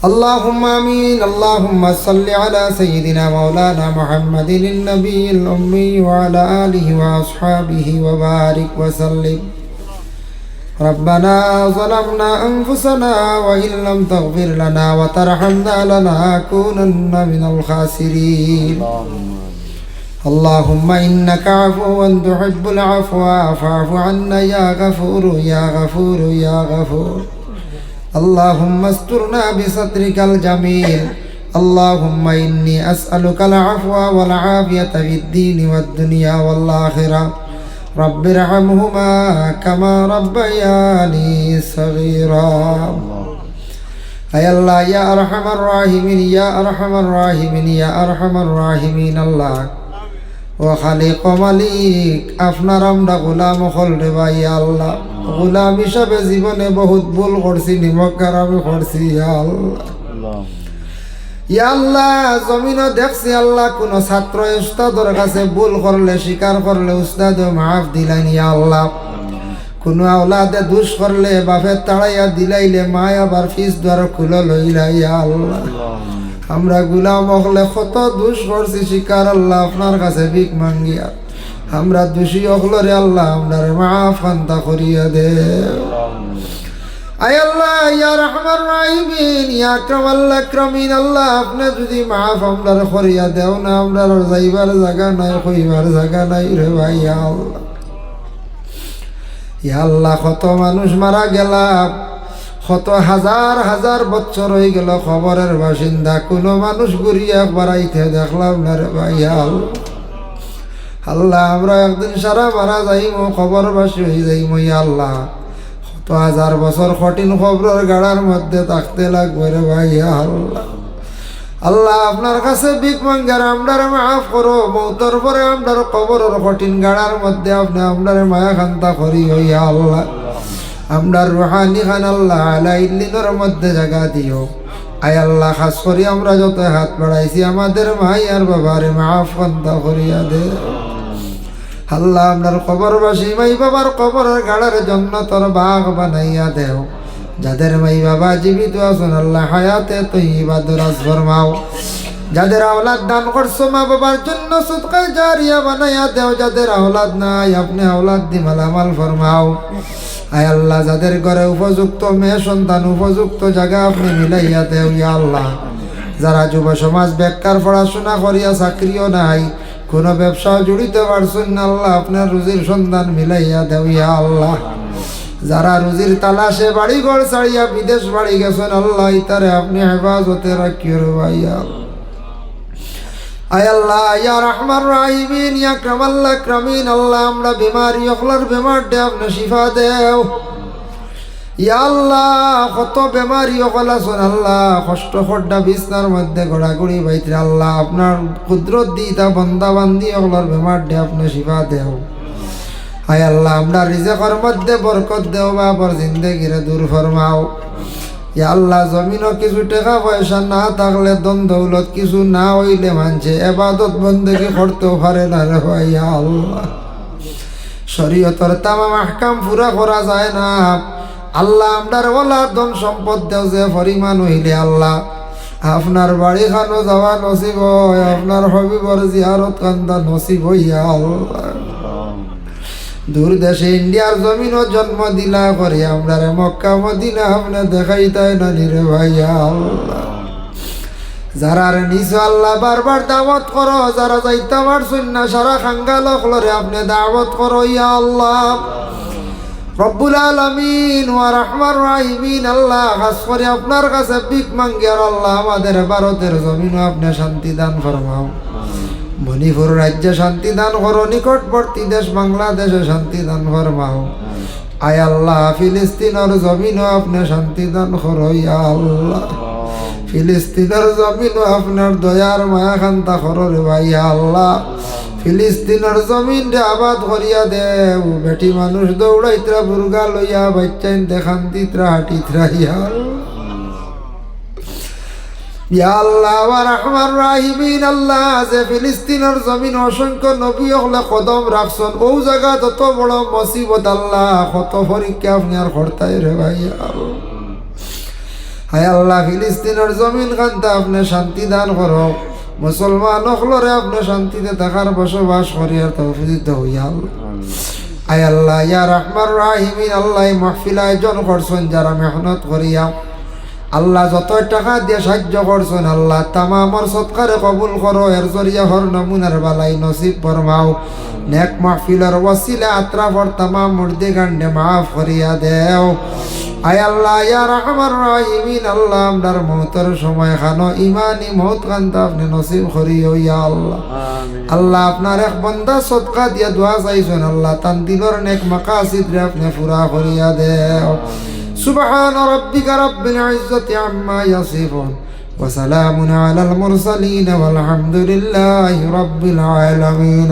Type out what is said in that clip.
اللهم آمين. اللهم صل على سيدنا مولانا محمد النبي الأمي وعلى آله وأصحابه وبارك وسلم. ربنا ظلمنا أنفسنا وإن لم تغفر لنا وترحمنا لنكونن من الخاسرين. اللهم إنك عفو تحب العفو فاعف عنا يا غفور يا غفور يا غفور. اللهم استرنا بسترك الجميل. اللهم إني أسألك العفو والعافية في الدين والدنيا والآخرة. رب ارحمهما كما ربياني صغيرا. أي الله يا أرحم الراحمين يا أرحم الراحمين يا أرحم الراحمين الله ও খালিক ও মালিক, আপনার আমরা গোলাম হল রে ভাই আল্লাহ। গোলাম হিসাবে জীবনে বহুত ভুল করছি, নিমজ্ঞার আমি করছি আল্লাহ। ইয়া আল্লাহ, জমিনও দেখছি আল্লাহ কোন ছাত্র উস্তাদের কাছে ভুল করলে স্বীকার করলে উস্তাদ মাফ দিলেন ইয়া আল্লাহ। কোন আওলাদে দুষ করলে বাপের তাড়াইয়া দিলাইলে মা আবার ফিস দ্বার খুলে লইলা ইয়া আল্লাহ। আমরা গুলাম হলে কত দুষ করছি শিকার আল্লাহ, আপনার কাছে ভিক মাঙ্গিয়া আমরা দোষী হলরে আল্লাহ আমরা মাফ খান্তা করিয়া দে। আয় আল্লাহ ইয়া রহমান রাহিমিন ইয়া আকরামাল আকরামিন আল্লাহ, আপনি যদি মাফ আমরা করিয়া দেও না, আমরা যাইবার জায়গা নাই, কইবার জায়গা নাই রে ভাই আল্লাহ। ইয়া আল্লাহ, কত মানুষ মারা গেলাম, কত হাজার হাজার বছর হয়ে গেল খবরের বাসিন্দা, কোনো মানুষ ঘুরিয়া বাড়াইতে দেখলাম না রে ভাই আল্লাহ। আল্লাহ, আমরা একদিন সারা মারা যাইমো, খবরবাসী হয়ে যাইমো ইয়া আল্লাহ। কত হাজার বছর কঠিন খবরের গাড়ার মধ্যে থাকতে লাগবে রে ভাই আল্লাহ। আল্লাহ, আপনার কাছে ভিক মাঙ্গার আমরার মাফ করো, মৌতর পরে আমরার কবরের কঠিন গাড়ার মধ্যে আপনি আমরার মায়া খান্তা করি হইয়া আল্লাহ। আমরার রুহানি খান আল্লাহ আলা ইল্লিনের মধ্যে জায়গা দিও। আয় আল্লাহ, খাস করি আমরা যত হাত বাড়াইছি আমাদের মাই আর বাবারে মাফ খান্তা করিয়া দে আল্লাহ। আপনার কবরবাসী মাই বাবার কবরের গাড়ার জন্য তোর বাঘ বানাইয়া দেও। যাদের মাই বাবা জীবিত আছেন আল্লাহ হায়াতে তৈবা দরাজ ফরমাও। যাদের আওলাদ দান করছো মা বাবার জন্য সদকা জারিয়া বানাইয়া দেও। যাদের আওলাদ নাই আপনি আওলাদ দি মালামাল ফরমাও। আয় আল্লাহ, যাদের ঘরে উপযুক্ত মেয়ে সন্তান উপযুক্ত জায়গা আপনি মিলাইয়া দেও ইয়া আল্লাহ। যারা যুব সমাজ বেকার পড়াশোনা করিয়া চাকরিও নাই, কোনো ব্যবসাও জড়িতে পারছেন না আল্লাহ, আপনার রুজির সন্ধান মিলাইয়া দেও ইয়া আল্লাহ। যারা রুজির তালাশে বাড়ি ঘর ছাড়িয়া বিদেশ বাড়ি গেছেন আল্লাহ, ইতারে আপনি হেফাজতে রাখিও রে ভাই আল্লাহ। আয় আল্লাহ ইয়া রহমান রাহিমিন ইয়া আকরামাল আকরামিন আল্লাহ, আমরা বিমারি অখলার বেমার দে আপনি শিফা দেও ইয়া আল্লাহ। কত বেমারি অকল আছেন আল্লাহ, কষ্ট খড্ডা বিছনার মধ্যে ঘোরাঘুরি বাইতে আল্লাহ, আপনার কুদরত দি তা বন্দা বান্দি অকলার বেমার দে আপনি শিফা দেও। আয় আল্লাহ, আমরা রিজেকের মধ্যে বরকত দেও, বাবার জিন্দেগিরে দূর ফরমাও ইয়া আল্লাহ। জমিনও কিছু টাকা পয়সা না থাকলে দন দৌলত কিছু না হইলে মানছে এবাদত বন্দেগি করতেও পারে না রে ভাই আল্লাহ। শরীয়তের তামাম আহকাম পুরা করা যায় না আল্লাহ। আমরার ওলা ধন সম্পদ দেও যে পরিমাণ হইলে আল্লাহ আপনার বাড়ি খানো যাওয়া নসিব হয়, আপনার হবিবর জিয়ারত কান্দা নসিব হইয়া আল্লাহ। দূর দেশে ইন্ডিয়ার জমিনও জন্ম দিলা করে আমরা মক্কা মদিনা আপনি দেখাইতাই না রে ভাইয়া আল্লাহ। যারা নিজ আল্লাহ বারবার দাওয়াত করো, যারা যাইতে পারছেন না সারা খাঙ্গাল হলরে আপনি দাওয়াত করো ইয়া আল্লাহ। রব্বুল আলামিন ওয়া রহমান রাহিমিন আল্লাহ, খাস করে আপনার কাছে ভিক মাঙ্গি আর আল্লাহ আমাদের ভারতের জমিনও আপনি শান্তি দান ফরমাও। মণিপুর রাজ্যে শান্তি দান করো, নিকটবর্তী দেশ বাংলাদেশে শান্তি দান ফরমাও। আয় আল্লাহ, ফিলিস্তিনের জমিনও আপনি শান্তি দান করো ইয়া আল্লাহ। ফিলিস্তিনের জমিনও আপনার দয়ার মায়া খান্তা করো রে ভাই আল্লাহ। ফিলিস্তিনের জমিন রে আবাদ করিয়া দেও। বেটি মানুষ দৌড়াইতরা বুর্গা লইয়া বাচ্চাইন দেখান দিতরা হাঁটিতরা ইয়া ইয়া আল্লাহ ওয়া রহমান রাহিমিন আল্লাহ। যে ফিলিস্তিনের জমিন অসংখ্য নবী হলে কদম রাখছেন, ও জায়গা যত বড় মুসিবত আল্লাহ, কত পরীক্ষা আপনি আর করতাই রে ভাই আল্লাহ। হায় আল্লাহ ফিলিস্তিনের জমিন খানতে আপনি শান্তি দান করো, মুসলমান হলরে আপনি শান্তিতে থাকার বসবাস করিয়ার তৌফিক হইয়া আল্লাহ। আয় আল্লাহ ইয়া রহমান রাহিমিন, আল্লাহ মাহফিল আয়োজন করছেন যারা মেহনত করিয়া আল্লাহ যত টাকা দিয়ে সাহায্য করছেন আল্লাহ তামামর সৎকারে কবুল করো, এর জরিয়া হর নমুনার বালাই নসিব ফরমাও। নেক মাহফিলের ওয়াসিলা আত্রাফর তামাম মুর্দি গান্ডে মাফ করিয়া দেও। আয় আল্লাহ ইয়া রহমান রাহিমিন, আল্লাহ আমরার মৌতের সময় খানো ইমানি মৌত কান্তা আপনি নসিব করিও ইয়া আল্লাহ। আল্লাহ আপনার এক বন্দা সদকা দিয়া দোয়া চাইছেন আল্লাহ তান দিলর নেক মাকাসিদ রে আপনি পুরা করিয়া দেও। সুবহান রাব্বিকা রাব্বিল ইজ্জাতি আম্মা ইয়াসিফুন ওয়া সালামুন আলাল মুরসালিন ওয়াল হামদুলিল্লাহি রাব্বিল আলামিন।